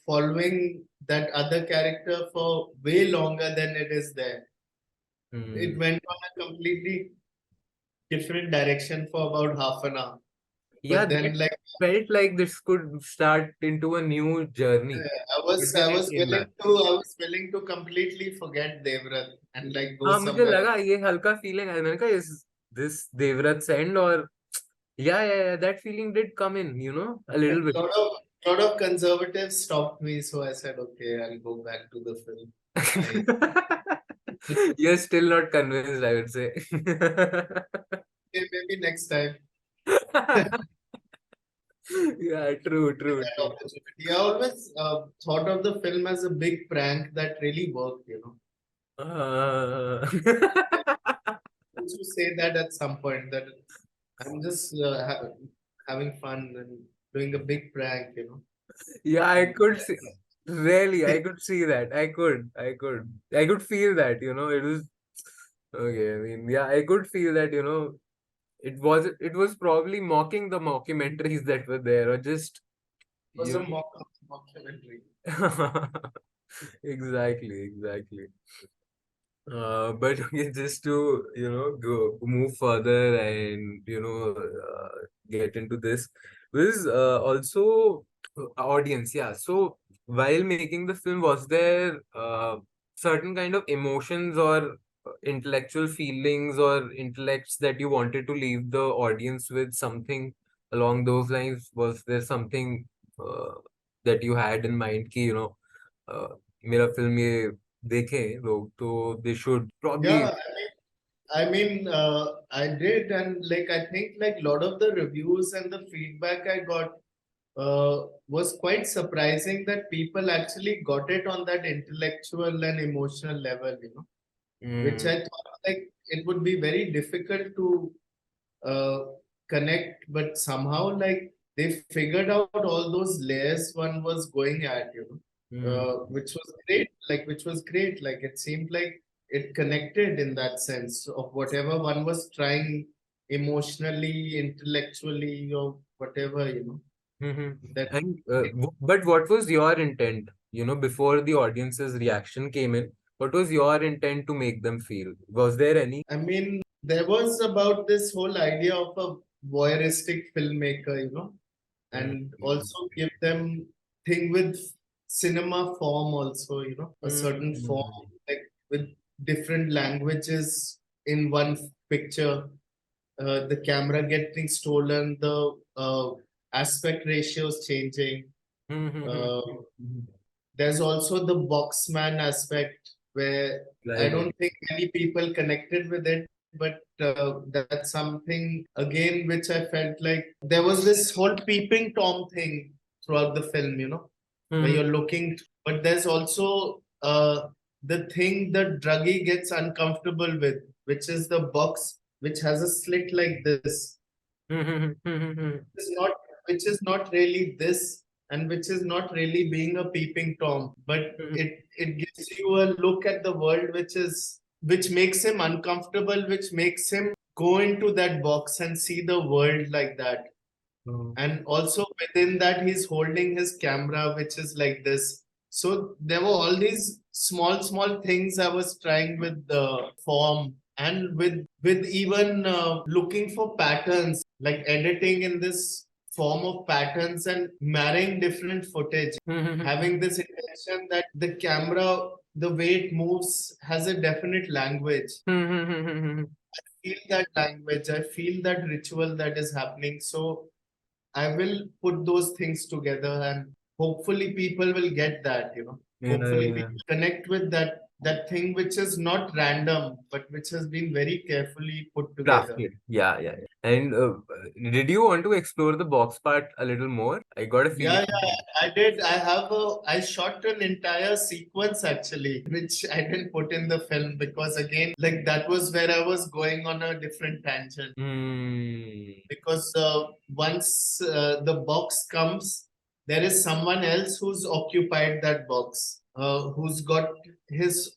following that other character for way longer than it is there. It Hmm. went on a completely different direction for about half an hour. Yeah, But that then like felt like this could start into a new journey. But I then it was came willing back. to completely forget Devrath and like go हाँ मुझे somewhere लगा else. ये हल्का feeling है मैंने कहा इस this Devvrat and और yeah, that feeling did come in, a But little bit. lot of conservatives stopped me, so I said, okay, I'll go back to the film. I You're still not convinced, I would say. maybe next time Yeah, true, get true, that true. opportunity. I always thought of the film as a big prank that really worked. You know, Uh, I used to say that at some point that I'm just having fun and doing a big prank. You know, yeah, I and could see. Really, I could see that. I could feel that. It was okay. I mean, yeah, I could feel that. It was probably mocking the mockumentaries that were there, or just it was a you mockumentary. know. Exactly, exactly. But okay, just to go move further and get into this was also audience. Yeah. So while making the film, was there certain kind of emotions or intellectual feelings or intellects that you wanted to leave the audience with, something along those lines? Was there something uh, that you had in mind कि uh, मेरा film ये देखें लोग तो they should probably. Yeah, I did, and like I think like a lot of the reviews and the feedback I got was quite surprising that people actually got it on that intellectual and emotional level, you know, which Mm, I thought like it would be very difficult to uh, connect, but somehow like they figured out all those layers one was going at, you know, mm, which was great. Which was great. Like it seemed like it connected in that sense of whatever one was trying emotionally, intellectually, or whatever, you know. mhm. That And but what was your intent, before the audience's reaction came in? What was your intent to make them feel? Was there any? I mean, there was about this whole idea of a voyeuristic filmmaker, you know, Mm, and mm, also give them thing with cinema form also, you know, a certain form mm, like with different languages in one picture, the camera getting stolen, the aspect ratios changing. mm, mm, Uh, mm. there's also the boxman aspect where I Right. don't think many people connected with it, but that's something again which I felt like there was this whole peeping Tom thing throughout the film, you know, where Mhm, you're looking, but there's also the thing the druggie gets uncomfortable with, which is the box which has a slit like this, mhm, mhm, is not which is not really this and which is not really being a peeping tom, but mhm, it gives you a look at the world which makes him uncomfortable, which makes him go into that box and see the world like that. mhm, And also within that he's holding his camera which is like this, So there were all these small things I was trying with the form and with even looking for patterns, like editing in this form of patterns and marrying different footage, having this intention that the camera, the way it moves, has a definite language. Feel that language, I feel that ritual that is happening. So I will put those things together and hopefully people will get that, you know. Hopefully Yeah. people connect with that thing which is not random, but which has been very carefully put together. Crafted. Yeah, yeah, yeah. And did you want to explore the box part a little more? I got a feeling. Yeah, I did. I shot an entire sequence actually, which I didn't put in the film because again, like that was where I was going on a different tangent. Because once the box comes, there is someone else who's occupied that box, who's got his.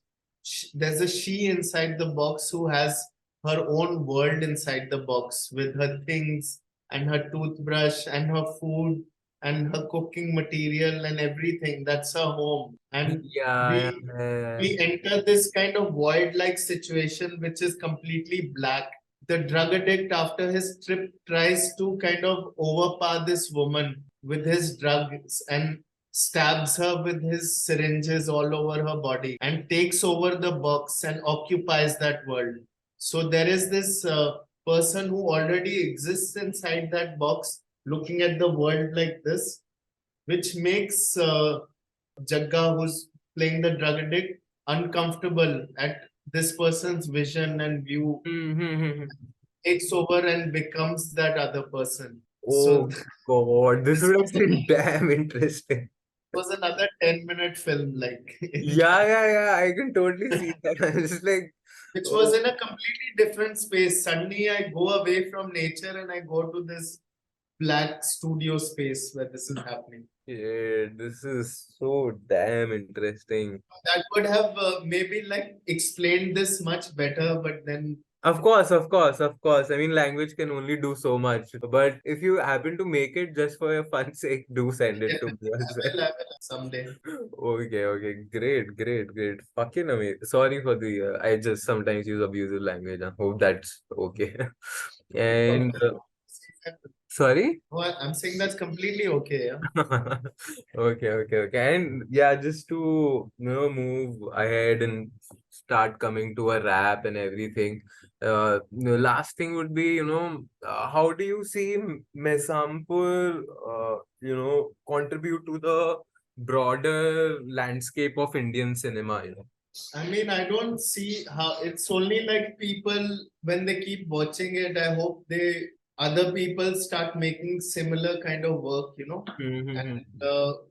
There's a she inside the box who has her own world inside the box with her things and her toothbrush and her food and her cooking material and everything. That's her home. And Yeah, we yeah. we enter this kind of void-like situation which is completely black. The drug addict, after his trip, tries to kind of overpower this woman with his drugs and stabs her with his syringes all over her body and takes over the box and occupies that world. So there is this person who already exists inside that box looking at the world like this, which makes Jagga, who's playing the drug addict, uncomfortable at this person's vision and view, takes over and becomes that other person. So Oh God, this this would have was been damn interesting. another 10-minute film, like Yeah, yeah, yeah. I can totally see that. I was just like, which was oh, in a completely different space. Suddenly, I go away from nature and I go to this black studio space where this is happening. shit, this is so damn interesting. That would have maybe like explained this much better, but then Of course, of course, of course. I mean, language can only do so much. But if you happen to make it just for your fun sake, do send it to definitely me as I will someday. well. Okay, okay. Great, great, great. Fucking amazing. Sorry for the, I just sometimes use abusive language. I hope that's okay. And sorry? Oh, I'm saying that's completely okay. Yeah. Okay, okay, okay. And yeah, just to move ahead and start coming to a wrap and everything. The last thing would be, how do you see Mehsampur, contribute to the broader landscape of Indian cinema, I mean, I don't see how it's only like people when they keep watching it. I hope they other people start making similar kind of work, you know, and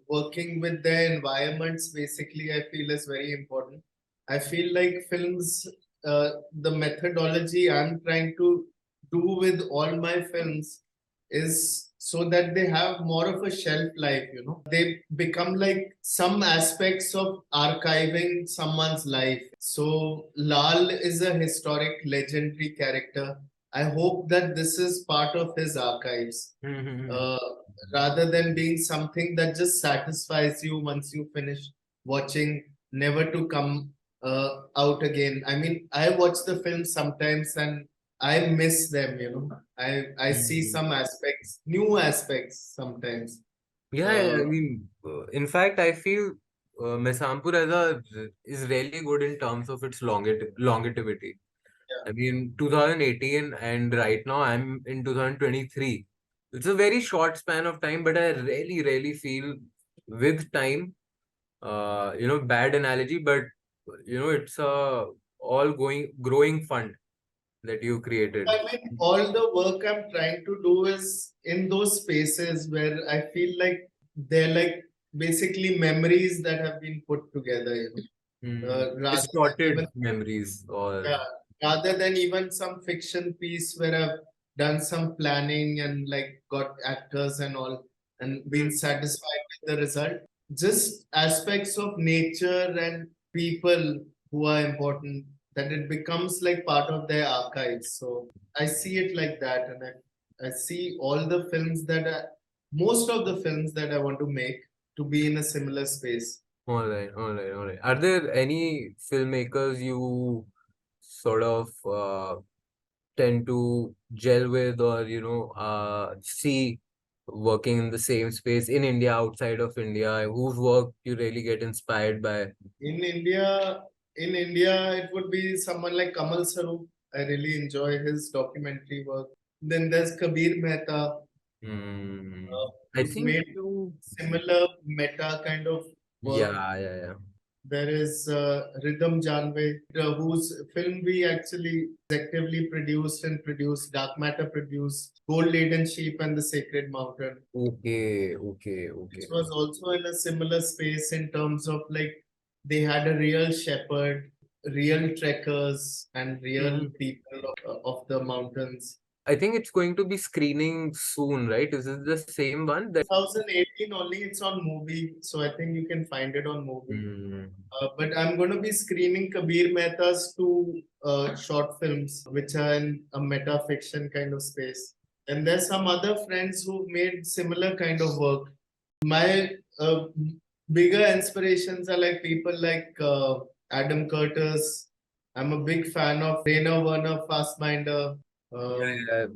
working with their environments. Basically, I feel is very important. I feel like films, the methodology I'm trying to do with all my films is so that they have more of a shelf life, you know. They become like some aspects of archiving someone's life. So Lal is a historic legendary character. I hope that this is part of his archives, uh, rather than being something that just satisfies you once you finish watching, never to come out again. I mean, I watch the film sometimes and I miss them, you know. I see some aspects, new aspects sometimes. Yeah, I Uh, mean, in fact, I feel Mehsampur as is really good in terms of its longevity. I mean, 2018 and right now I'm in 2023. It's a very short span of time, but I really, really feel with time, bad analogy, but it's a all going growing fund that you created. I mean, all the work I'm trying to do is in those spaces where I feel like they're like basically memories that have been put together, you know, rather than Distorted even memories or. yeah, rather than even some fiction piece where I've done some planning and like got actors and all and been satisfied with the result. Just aspects of nature and people who are important that it becomes like part of their archives. So I see it like that, and I see all the films that most of the films that I want to make to be in a similar space. All right, all right, all right. Are there any filmmakers you sort of tend to gel with, or see working in the same space in India, outside of India, whose work you really get inspired by? In India, in India, it would be someone like Kamal Sarup. I really enjoy his documentary work. Then there's Kabir Mehta, Hmm. I who's think made you. similar meta kind of work. Yeah, yeah, yeah. There is Rhythm Janve, whose film we actually actively produced and produced, Dark Matter produced, Gold Laden Sheep and the Sacred Mountain, Okay, okay, which okay. was also in a similar space in terms of like they had a real shepherd, real trekkers, and real Mhm. people of the mountains. I think it's going to be screening soon, right? Is it the same one that? 2018 only, it's on movie, so I think you can find it on movie. Hmm. But I'm going to be screening Kabir Mehta's two short films, which are in a meta fiction kind of space. And there's some other friends who've made similar kind of work. My bigger inspirations are like people like Adam Curtis. I'm a big fan of Rainer Werner Fassbinder. Yeah, Um,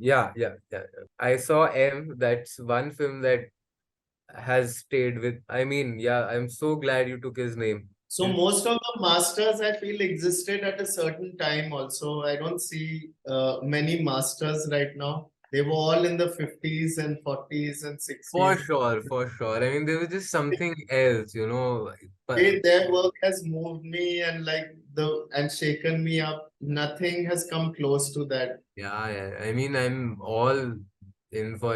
yeah, yeah, yeah, yeah. I saw M. That's one film that has stayed with. I mean, yeah, I'm so glad you took his name. So most of the masters I feel existed at a certain time also. I don't see many masters right now. They were all in the 50s and 40s and For 60s. sure, for sure. I mean, there was just something else, But Their work has moved me and like the and shaken me up. Nothing has come close to that. yeah, yeah. I mean, I'm all in for,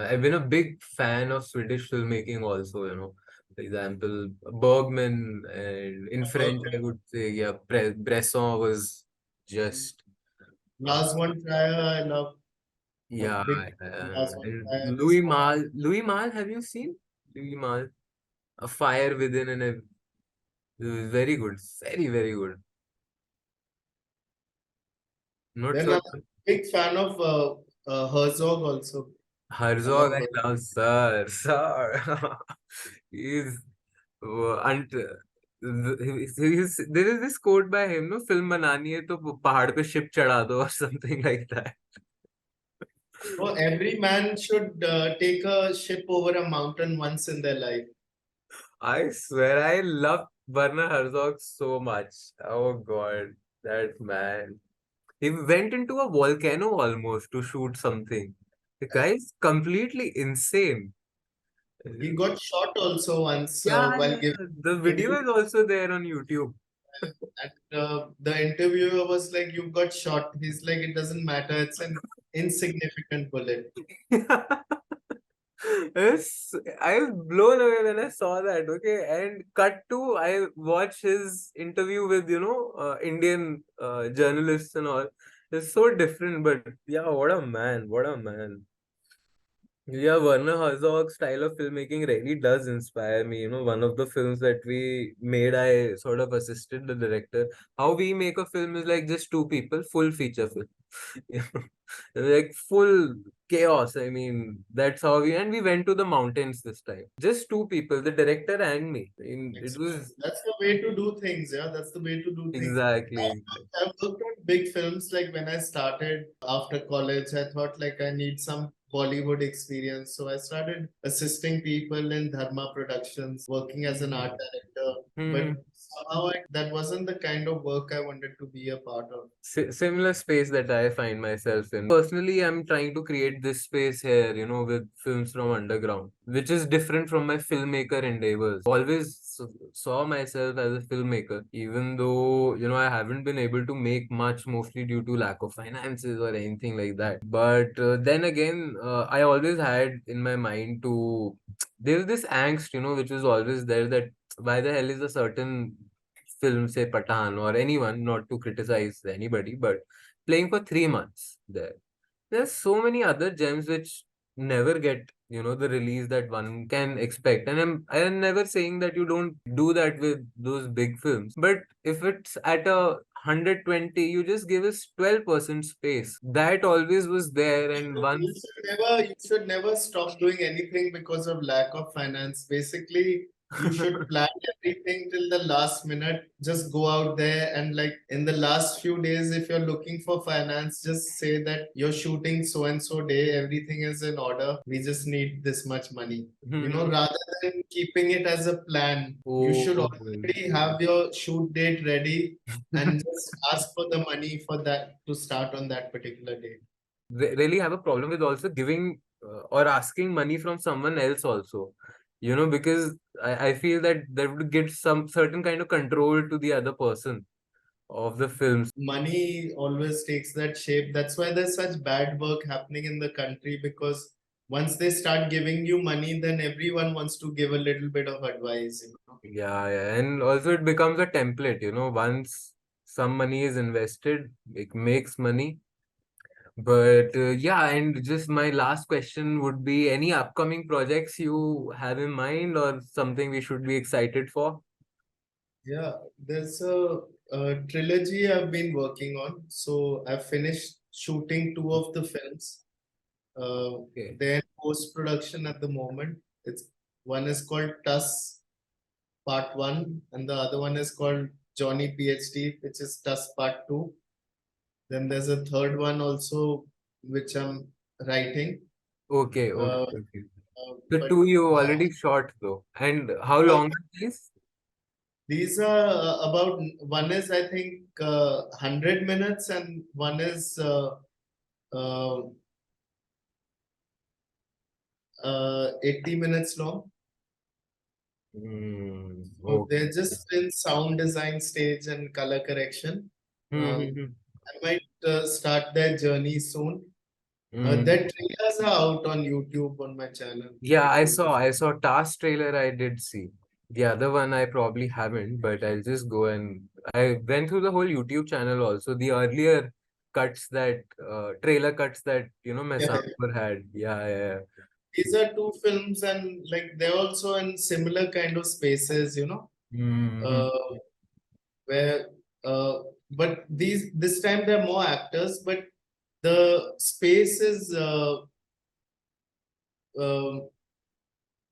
I've been a big fan of Swedish filmmaking also, For example, Bergman, and in French, I would say, yeah, Bresson was just, uh, Last one trier, I love a yeah. big last one And trier is Louis Malle, have you seen Louis Malle? A Fire Within, and it was very good, very, very good. Not then sure. I'm a big fan of Herzog also. I Herzog, love I her. love, sir, sir. He's and there is this quote by him, no, film बनानी है तो पहाड़ पे ship चढ़ा दो, or something like that. Oh, every man should take a ship over a mountain once in their life. I swear, I love Werner Herzog so much. Oh God, that man. He went into a volcano almost to shoot something. The guy is completely insane. He got shot also once Yeah, while yeah. giving The an video interview. is also there on YouTube. And the interviewer was like, "You got shot." He's like, "It doesn't matter. It's an insignificant bullet." Yes, I was blown away when I saw that. Okay, and cut to I watched his interview with Indian journalists and all. It's so different, but yeah, what a man! What a man! Yeah, Werner Herzog's style of filmmaking really does inspire me. One of the films that we made, I sort of assisted the director. How we make a film is like just two people, full feature film. You know, like full chaos. I mean, that's how and we went to the mountains this time. Just two people, the director and me. I mean, it was That's the way to do things. Yeah, that's the way to do things. exactly. I've worked on big films. Like when I started after college, I thought like I need some Bollywood experience. So I started assisting people in Dharma Productions, working as an art director. But Mhm. somehow that wasn't the kind of work I wanted to be a part of. Similar space that I find myself in. Personally, I'm trying to create this space here, with films from underground, which is different from my filmmaker endeavors. Always saw myself as a filmmaker, even though, I haven't been able to make much, mostly due to lack of finances or anything like that. But then again, I always had in my mind to, there's this angst, which was always there, that why the hell is a certain film, say Pathan or anyone, not to criticize anybody, but playing for 3 months there. There's so many other gems which never get, the release that one can expect. And I'm never saying that you don't do that with those big films. But if it's at 120, you just give us 12% space. That always was there. And once You should never stop doing anything because of lack of finance. Basically, You should plan everything till the last minute. Just go out there and like in the last few days, if you're looking for finance, just say that you're shooting so and so day, everything is in order. We just need this much money. Rather than keeping it as a plan, you should Oh, already have your shoot date ready and just ask for the money for that to start on that particular day. really have a problem with also giving or asking money from someone else also, because I feel that that would give some certain kind of control to the other person of the films. Money always takes that shape. That's why there's such bad work happening in the country, because once they start giving you money, then everyone wants to give a little bit of advice. Yeah, yeah, and also it becomes a template, once some money is invested, it makes money. But yeah, and just my last question would be any upcoming projects you have in mind or something we should be excited for? Yeah, there's a trilogy I've been working on. So I've finished shooting two of the films. Okay. They're in post-production at the moment. It's one is called Tuss Part One, and the other one is called Johnny PhD, which is Tuss Part Two. Then there's a third one also, which I'm writing. Okay, okay, Uh, okay. The but two you uh, already shot though. And how uh, long are these? these are about one is I think 100 minutes and one is uh, 80 minutes long. So Okay. they're just in sound design stage and color correction. Um, Hmm. I might start their journey soon. Hmm. Their trailers are out on YouTube on my channel. Yeah, If I you saw I saw Task trailer I did see. The other one I probably haven't, but I'll just go and I went through the whole YouTube channel also. The earlier cuts that trailer cuts that yeah. Mehsampur had. Yeah, yeah. These are two films, and like they're also in similar kind of spaces, Mm-hmm. uh, where but this time they're more actors, but the space is um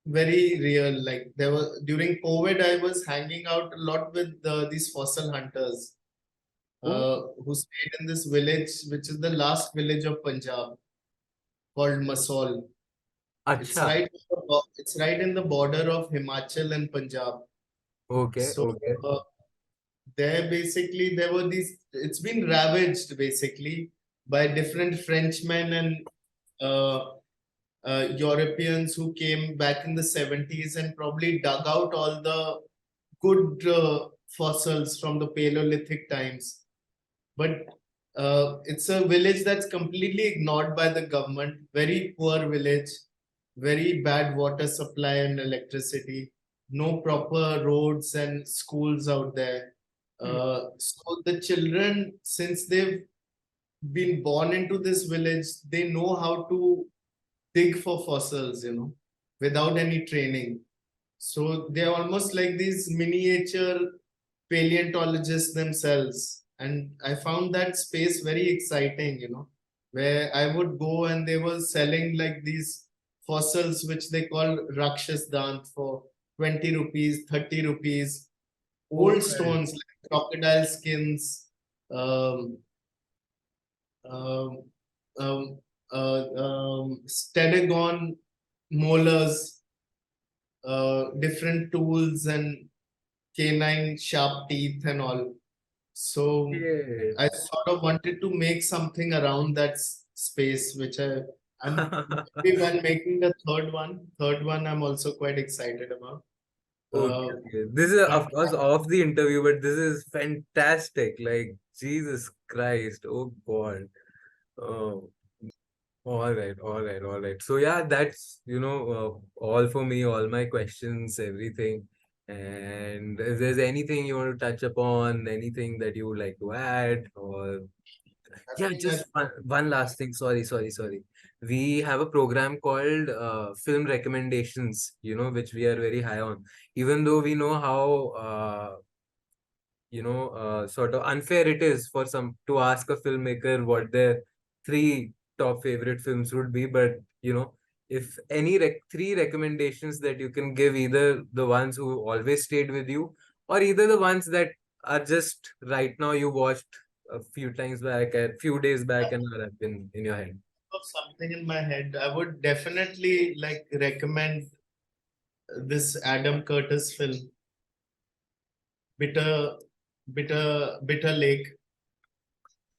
very real. Like there was during COVID, I was hanging out a lot with these fossil hunters Oh, who stayed in this village, which is the last village of Punjab called Masol. It's acha. right. It's right in the border of Himachal and Punjab. Okay, So okay. uh, there were these. It's been ravaged basically by different Frenchmen and uh, Europeans who came back in the 70s and probably dug out all the good fossils from the Paleolithic times. But it's a village that's completely ignored by the government. Very poor village, very bad water supply and electricity, no proper roads and schools out there. Hmm. So the children, since they've been born into this village, they know how to dig for fossils, without any training. So they're almost like these miniature paleontologists themselves. And I found that space very exciting, where I would go and they were selling like these fossils, which they call Rakshas Dant for 20 rupees, 30 rupees, Oh, old right. stones like crocodile skins, um, um, stegogon molars, different tools and canine sharp teeth and all. So Yeah. I sort of wanted to make something around that space, which and maybe when making the third one I'm also quite excited about. Okay, Uh, okay. This is but of course off the interview, but this is fantastic. Like Jesus Christ, oh God. Oh, all right, all right, all right. So yeah, that's all for me, all my questions, everything. And if there's anything you want to touch upon, anything that you would like to add, or I yeah, think just one last thing. Sorry, sorry, sorry. We have a program called Film Recommendations, which we are very high on. Even though we know how, sort of unfair it is for some to ask a filmmaker what their three top favorite films would be, but if any three recommendations that you can give, either the ones who always stayed with you, or either the ones that are just right now you watched a few times back, a few days back, and are have been in your head. Of something in my head, I would definitely like recommend this Adam Curtis film, Bitter, Bitter Lake.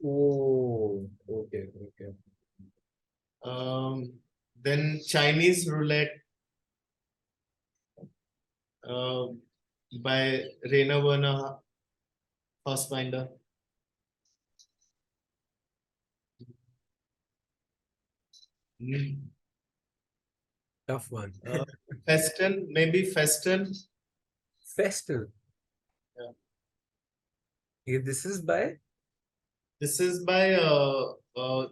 Oh, okay, okay. Um, then Chinese Roulette uh, by Raina Werner Fassbinder. Mm. Tough one. Feston, maybe Feston. Festal. Yeah. Yeah, this is by. This is by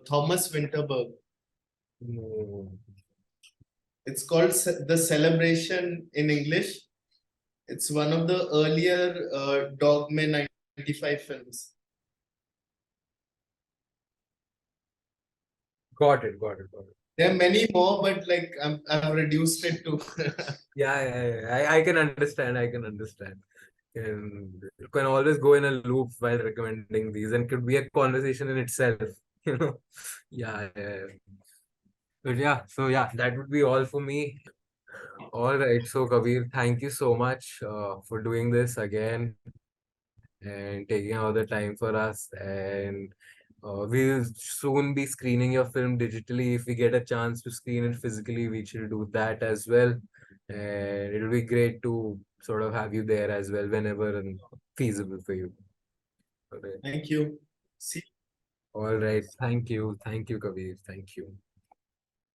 Thomas Winterberg. No. It's called The Celebration in English. It's one of the earlier Dogme 95 films. Got it, got it, got it. There are many more, but like I've reduced it to. Yeah, I can understand. I can understand. And you can always go in a loop while recommending these, and could be a conversation in itself. You know. Yeah, yeah, yeah. But yeah, so yeah, that would be all for me. All right. So Kabir, thank you so much for doing this again and taking all the time for us. And we'll soon be screening your film digitally. If we get a chance to screen it physically, we should do that as well. And it'll be great to sort of have you there as well whenever and feasible for you. All right. Thank you. See All right. Thank you. Thank you, Kabir. Thank you.